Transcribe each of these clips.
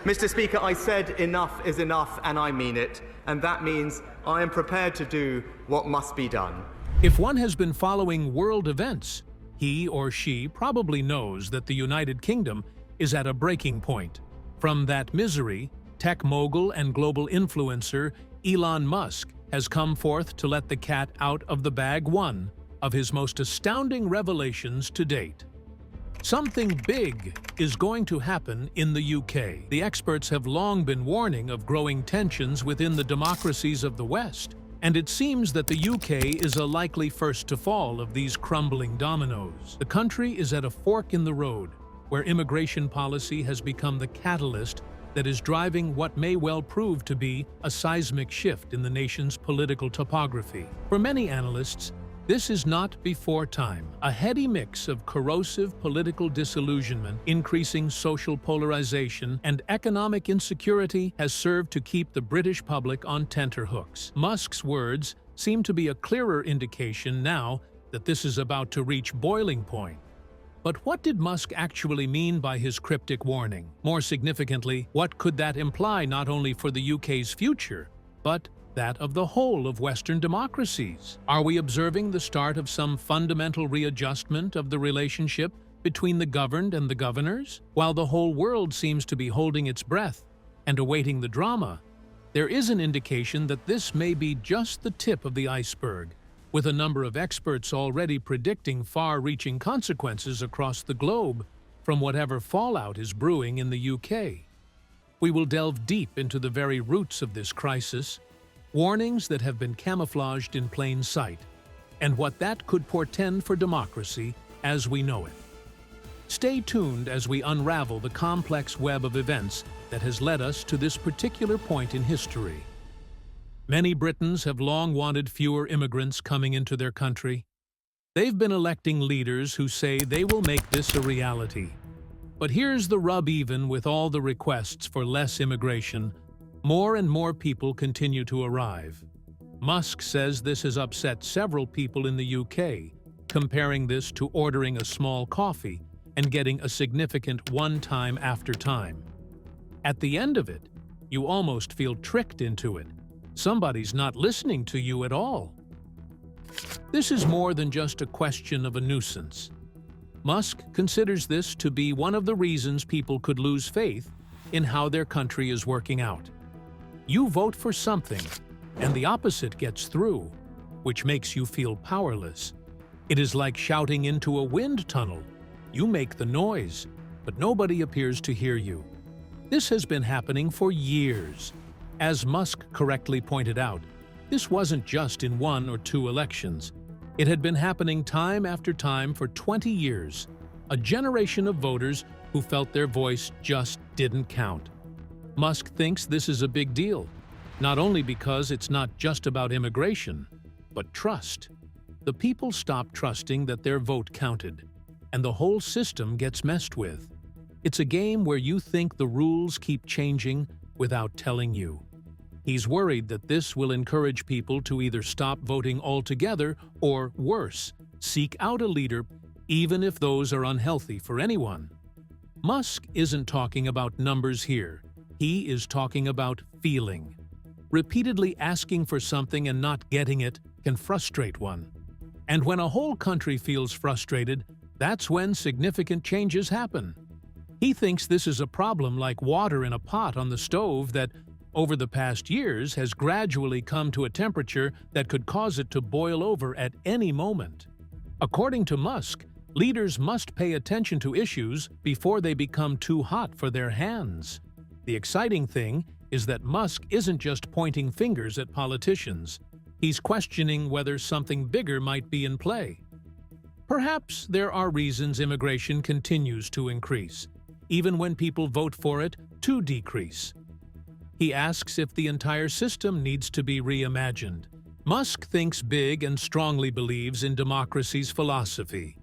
Mr. Speaker, I said enough is enough, and I mean it. And that means I am prepared to do what must be done. If one has been following world events, he or she probably knows that the United Kingdom is at a breaking point. From that misery, tech mogul and global influencer Elon Musk has come forth to let the cat out of the bag, one of his most astounding revelations to date. Something big is going to happen in the UK. The experts have long been warning of growing tensions within the democracies of the West, and it seems that the UK is a likely first to fall of these crumbling dominoes. The country is at a fork in the road, where immigration policy has become the catalyst that is driving what may well prove to be a seismic shift in the nation's political topography. For many analysts, this is not before time. A heady mix of corrosive political disillusionment, increasing social polarization, and economic insecurity has served to keep the British public on tenterhooks. Musk's words seem to be a clearer indication now that this is about to reach boiling point. But what did Musk actually mean by his cryptic warning? More significantly, what could that imply not only for the UK's future, but that of the whole of Western democracies? Are we observing the start of some fundamental readjustment of the relationship between the governed and the governors? While the whole world seems to be holding its breath and awaiting the drama, there is an indication that this may be just the tip of the iceberg, with a number of experts already predicting far-reaching consequences across the globe from whatever fallout is brewing in the UK. We will delve deep into the very roots of this crisis, warnings that have been camouflaged in plain sight, and what that could portend for democracy as we know it. Stay tuned as we unravel the complex web of events that has led us to this particular point in history. Many Britons have long wanted fewer immigrants coming into their country. They've been electing leaders who say they will make this a reality. But here's the rub: even with all the requests for less immigration, more and more people continue to arrive. Musk says this has upset several people in the UK, comparing this to ordering a small coffee and getting a significant one-time after time. At the end of it, you almost feel tricked into it. Somebody's not listening to you at all. This is more than just a question of a nuisance. Musk considers this to be one of the reasons people could lose faith in how their country is working out. You vote for something, and the opposite gets through, which makes you feel powerless. It is like shouting into a wind tunnel. You make the noise, but nobody appears to hear you. This has been happening for years. As Musk correctly pointed out, this wasn't just in 1 or 2 elections. It had been happening time after time for 20 years. A generation of voters who felt their voice just didn't count. Musk thinks this is a big deal, not only because it's not just about immigration, but trust. The people stop trusting that their vote counted, and the whole system gets messed with. It's a game where you think the rules keep changing without telling you. He's worried that this will encourage people to either stop voting altogether or, worse, seek out a leader, even if those are unhealthy for anyone. Musk isn't talking about numbers here. He is talking about feeling. Repeatedly asking for something and not getting it can frustrate one. And when a whole country feels frustrated, that's when significant changes happen. He thinks this is a problem like water in a pot on the stove that, over the past years, has gradually come to a temperature that could cause it to boil over at any moment. According to Musk, leaders must pay attention to issues before they become too hot for their hands. The exciting thing is that Musk isn't just pointing fingers at politicians. He's questioning whether something bigger might be in play. Perhaps there are reasons immigration continues to increase, even when people vote for it to decrease. He asks if the entire system needs to be reimagined. Musk thinks big and strongly believes in democracy's philosophy.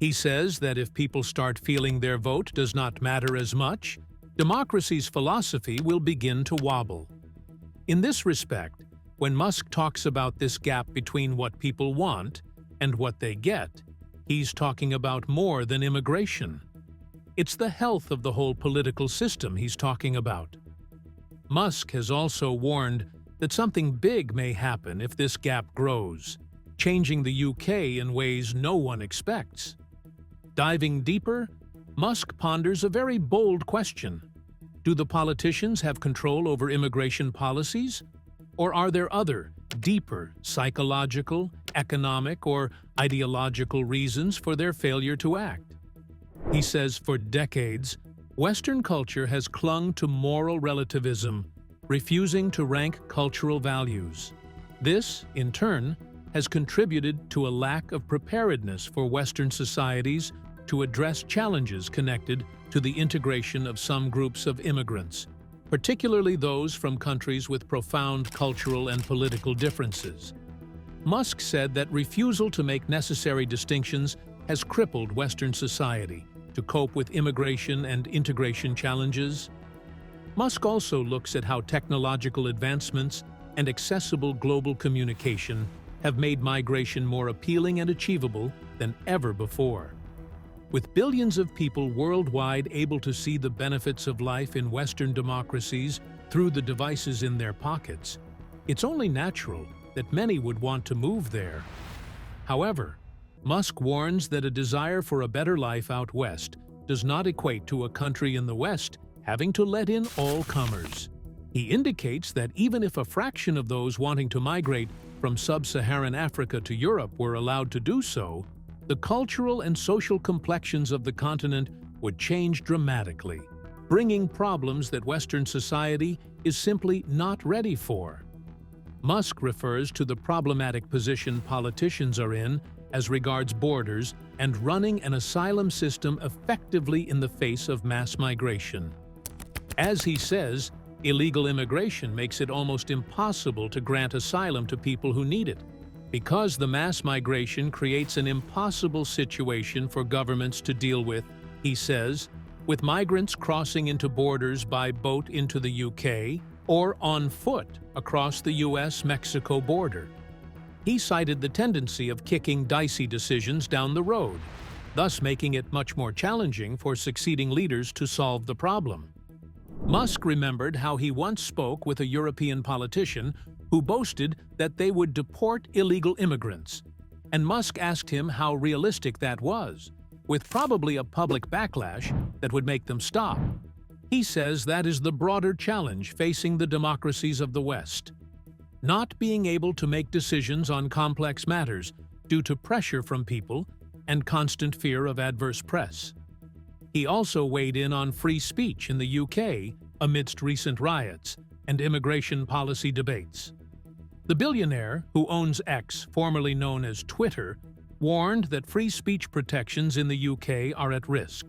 He says that if people start feeling their vote does not matter as much, democracy's philosophy will begin to wobble. In this respect, when Musk talks about this gap between what people want and what they get, he's talking about more than immigration. It's the health of the whole political system he's talking about. Musk has also warned that something big may happen if this gap grows, changing the UK in ways no one expects. Diving deeper, Musk ponders a very bold question. Do the politicians have control over immigration policies? Or are there other, deeper, psychological, economic, or ideological reasons for their failure to act? He says for decades, Western culture has clung to moral relativism, refusing to rank cultural values. This, in turn, has contributed to a lack of preparedness for Western societies to address challenges connected to the integration of some groups of immigrants, particularly those from countries with profound cultural and political differences. Musk said that refusal to make necessary distinctions has crippled Western society to cope with immigration and integration challenges. Musk also looks at how technological advancements and accessible global communication have made migration more appealing and achievable than ever before. With billions of people worldwide able to see the benefits of life in Western democracies through the devices in their pockets, it's only natural that many would want to move there. However, Musk warns that a desire for a better life out west does not equate to a country in the West having to let in all comers. He indicates that even if a fraction of those wanting to migrate from sub-Saharan Africa to Europe were allowed to do so, the cultural and social complexions of the continent would change dramatically, bringing problems that Western society is simply not ready for. Musk refers to the problematic position politicians are in as regards borders and running an asylum system effectively in the face of mass migration. As he says, illegal immigration makes it almost impossible to grant asylum to people who need it, because the mass migration creates an impossible situation for governments to deal with, he says, with migrants crossing into borders by boat into the UK or on foot across the US-Mexico border. He cited the tendency of kicking dicey decisions down the road, thus making it much more challenging for succeeding leaders to solve the problem. Musk remembered how he once spoke with a European politician who boasted that they would deport illegal immigrants, and Musk asked him how realistic that was, with probably a public backlash that would make them stop. He says that is the broader challenge facing the democracies of the West, not being able to make decisions on complex matters due to pressure from people and constant fear of adverse press. He also weighed in on free speech in the UK amidst recent riots and immigration policy debates. The billionaire, who owns X, formerly known as Twitter, warned that free speech protections in the UK are at risk.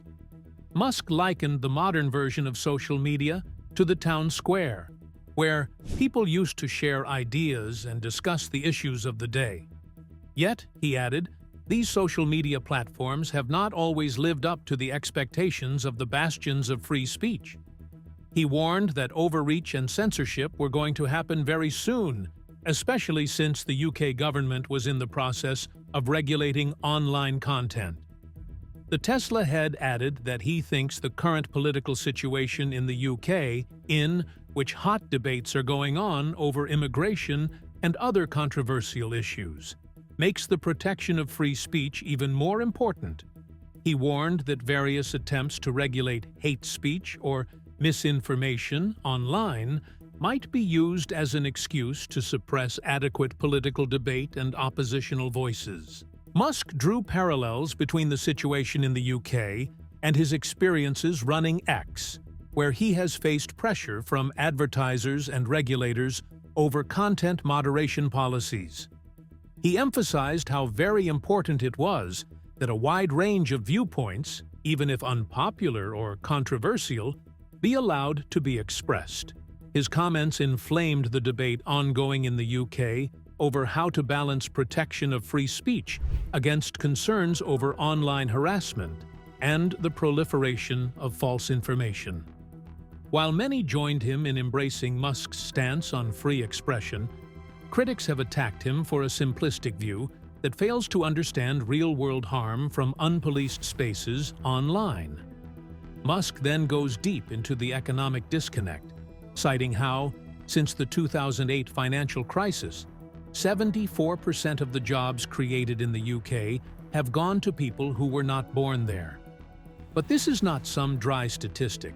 Musk likened the modern version of social media to the town square, where people used to share ideas and discuss the issues of the day. Yet, he added, these social media platforms have not always lived up to the expectations of the bastions of free speech. He warned that overreach and censorship were going to happen very soon, especially since the UK government was in the process of regulating online content. The Tesla head added that he thinks the current political situation in the UK, in which hot debates are going on over immigration and other controversial issues, makes the protection of free speech even more important. He warned that various attempts to regulate hate speech or misinformation online might be used as an excuse to suppress adequate political debate and oppositional voices. Musk drew parallels between the situation in the UK and his experiences running X, where he has faced pressure from advertisers and regulators over content moderation policies. He emphasized how very important it was that a wide range of viewpoints, even if unpopular or controversial, be allowed to be expressed. His comments inflamed the debate ongoing in the UK over how to balance protection of free speech against concerns over online harassment and the proliferation of false information. While many joined him in embracing Musk's stance on free expression, critics have attacked him for a simplistic view that fails to understand real-world harm from unpoliced spaces online. Musk then goes deep into the economic disconnect, citing how, since the 2008 financial crisis, 74% of the jobs created in the UK have gone to people who were not born there. But this is not some dry statistic.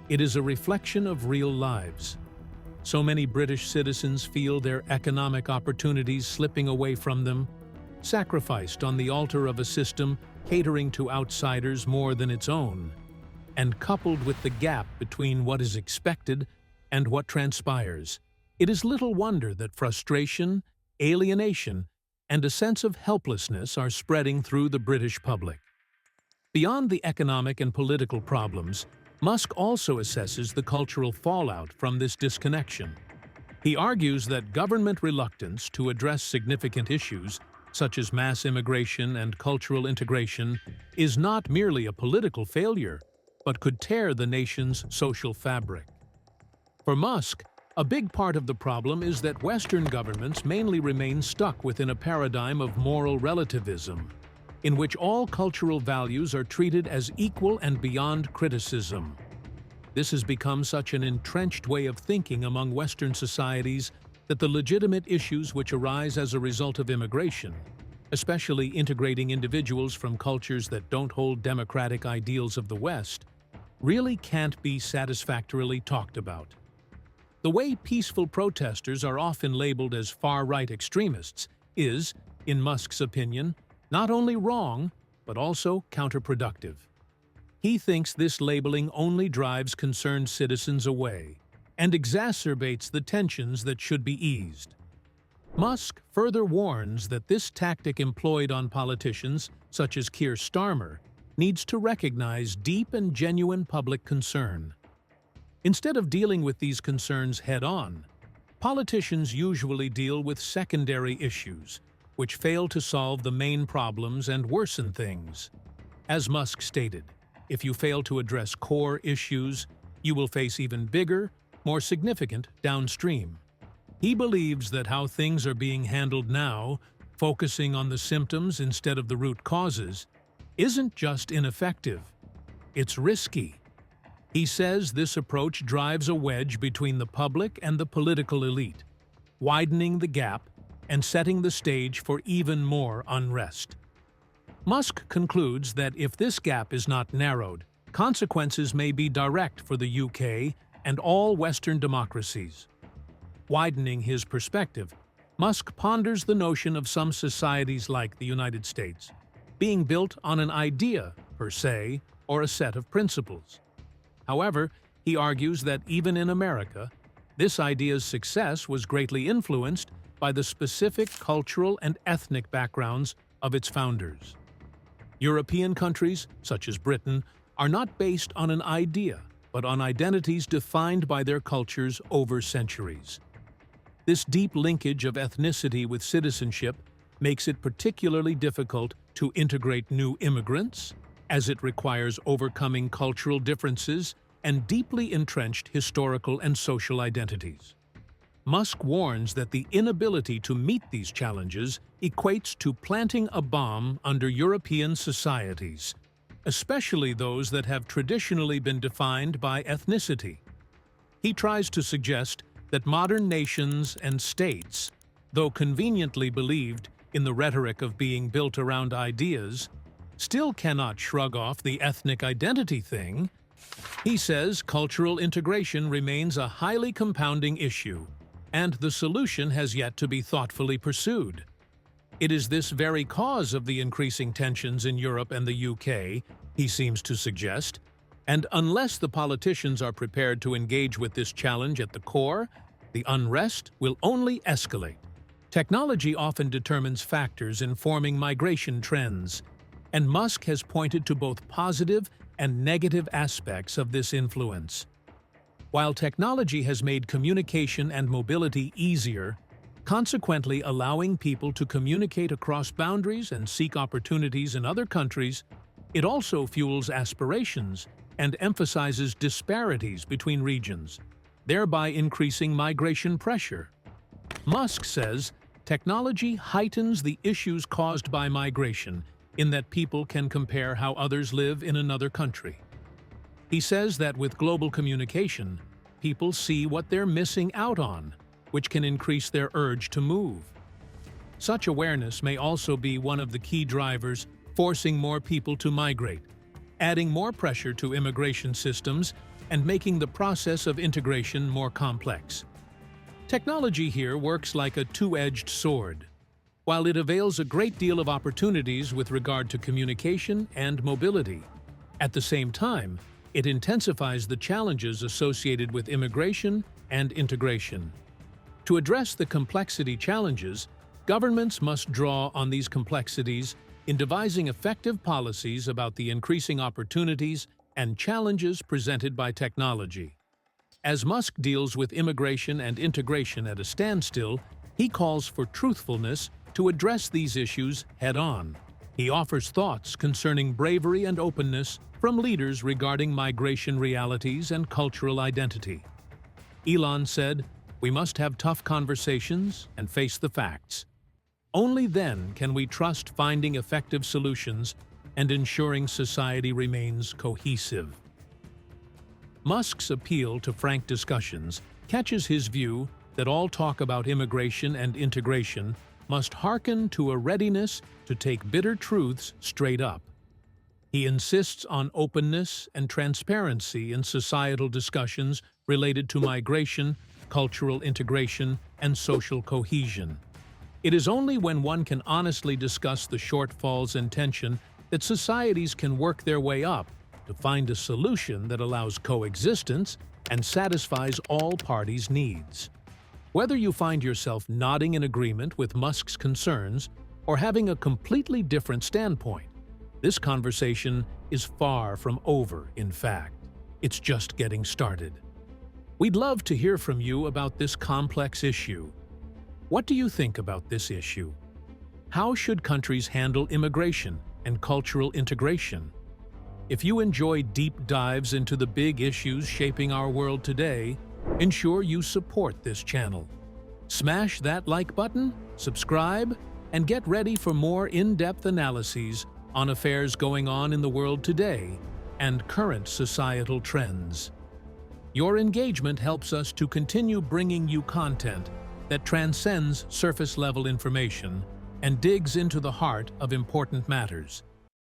It is a reflection of real lives. So many British citizens feel their economic opportunities slipping away from them, sacrificed on the altar of a system catering to outsiders more than its own, and coupled with the gap between what is expected and what transpires, it is little wonder that frustration, alienation, and a sense of helplessness are spreading through the British public. Beyond the economic and political problems, Musk also assesses the cultural fallout from this disconnection. He argues that government reluctance to address significant issues, such as mass immigration and cultural integration, is not merely a political failure, but could tear the nation's social fabric. For Musk, a big part of the problem is that Western governments mainly remain stuck within a paradigm of moral relativism, in which all cultural values are treated as equal and beyond criticism. This has become such an entrenched way of thinking among Western societies that the legitimate issues which arise as a result of immigration, especially integrating individuals from cultures that don't hold democratic ideals of the West, really can't be satisfactorily talked about. The way peaceful protesters are often labeled as far-right extremists is, in Musk's opinion, not only wrong, but also counterproductive. He thinks this labeling only drives concerned citizens away and exacerbates the tensions that should be eased. Musk further warns that this tactic employed on politicians, such as Keir Starmer, needs to recognize deep and genuine public concern. Instead of dealing with these concerns head-on, politicians usually deal with secondary issues, which fail to solve the main problems and worsen things. As Musk stated, if you fail to address core issues, you will face even bigger, more significant downstream. He believes that how things are being handled now, focusing on the symptoms instead of the root causes, isn't just ineffective, it's risky. He says this approach drives a wedge between the public and the political elite, widening the gap and setting the stage for even more unrest. Musk concludes that if this gap is not narrowed, consequences may be direct for the UK and all Western democracies. Widening his perspective, Musk ponders the notion of some societies like the United States being built on an idea, per se, or a set of principles. However, he argues that even in America, this idea's success was greatly influenced by the specific cultural and ethnic backgrounds of its founders. European countries, such as Britain, are not based on an idea, but on identities defined by their cultures over centuries. This deep linkage of ethnicity with citizenship makes it particularly difficult to integrate new immigrants, as it requires overcoming cultural differences and deeply entrenched historical and social identities. Musk warns that the inability to meet these challenges equates to planting a bomb under European societies, especially those that have traditionally been defined by ethnicity. He tries to suggest that modern nations and states, though conveniently believed in the rhetoric of being built around ideas, still cannot shrug off the ethnic identity thing. He says cultural integration remains a highly compounding issue, and the solution has yet to be thoughtfully pursued. It is this very cause of the increasing tensions in Europe and the UK, he seems to suggest, and unless the politicians are prepared to engage with this challenge at the core, the unrest will only escalate. Technology often determines factors informing migration trends, and Musk has pointed to both positive and negative aspects of this influence. While technology has made communication and mobility easier, consequently allowing people to communicate across boundaries and seek opportunities in other countries, it also fuels aspirations and emphasizes disparities between regions, thereby increasing migration pressure. Musk says technology heightens the issues caused by migration in that people can compare how others live in another country. He says that with global communication, people see what they're missing out on, which can increase their urge to move. Such awareness may also be one of the key drivers forcing more people to migrate, adding more pressure to immigration systems and making the process of integration more complex. Technology here works like a two-edged sword. While it avails a great deal of opportunities with regard to communication and mobility, at the same time, it intensifies the challenges associated with immigration and integration. To address the complexity challenges, governments must draw on these complexities in devising effective policies about the increasing opportunities and challenges presented by technology. As Musk deals with immigration and integration at a standstill, he calls for truthfulness to address these issues head-on. He offers thoughts concerning bravery and openness from leaders regarding migration realities and cultural identity. Elon said, "We must have tough conversations and face the facts. Only then can we trust finding effective solutions and ensuring society remains cohesive." Musk's appeal to frank discussions catches his view that all talk about immigration and integration must hearken to a readiness to take bitter truths straight up. He insists on openness and transparency in societal discussions related to migration, cultural integration, and social cohesion. It is only when one can honestly discuss the shortfalls and tension that societies can work their way up to find a solution that allows coexistence and satisfies all parties' needs. Whether you find yourself nodding in agreement with Musk's concerns or having a completely different standpoint, this conversation is far from over, in fact. It's just getting started. We'd love to hear from you about this complex issue. What do you think about this issue? How should countries handle immigration and cultural integration? If you enjoy deep dives into the big issues shaping our world today, ensure you support this channel. Smash that like button, subscribe, and get ready for more in-depth analyses on affairs going on in the world today and current societal trends. Your engagement helps us to continue bringing you content that transcends surface-level information and digs into the heart of important matters.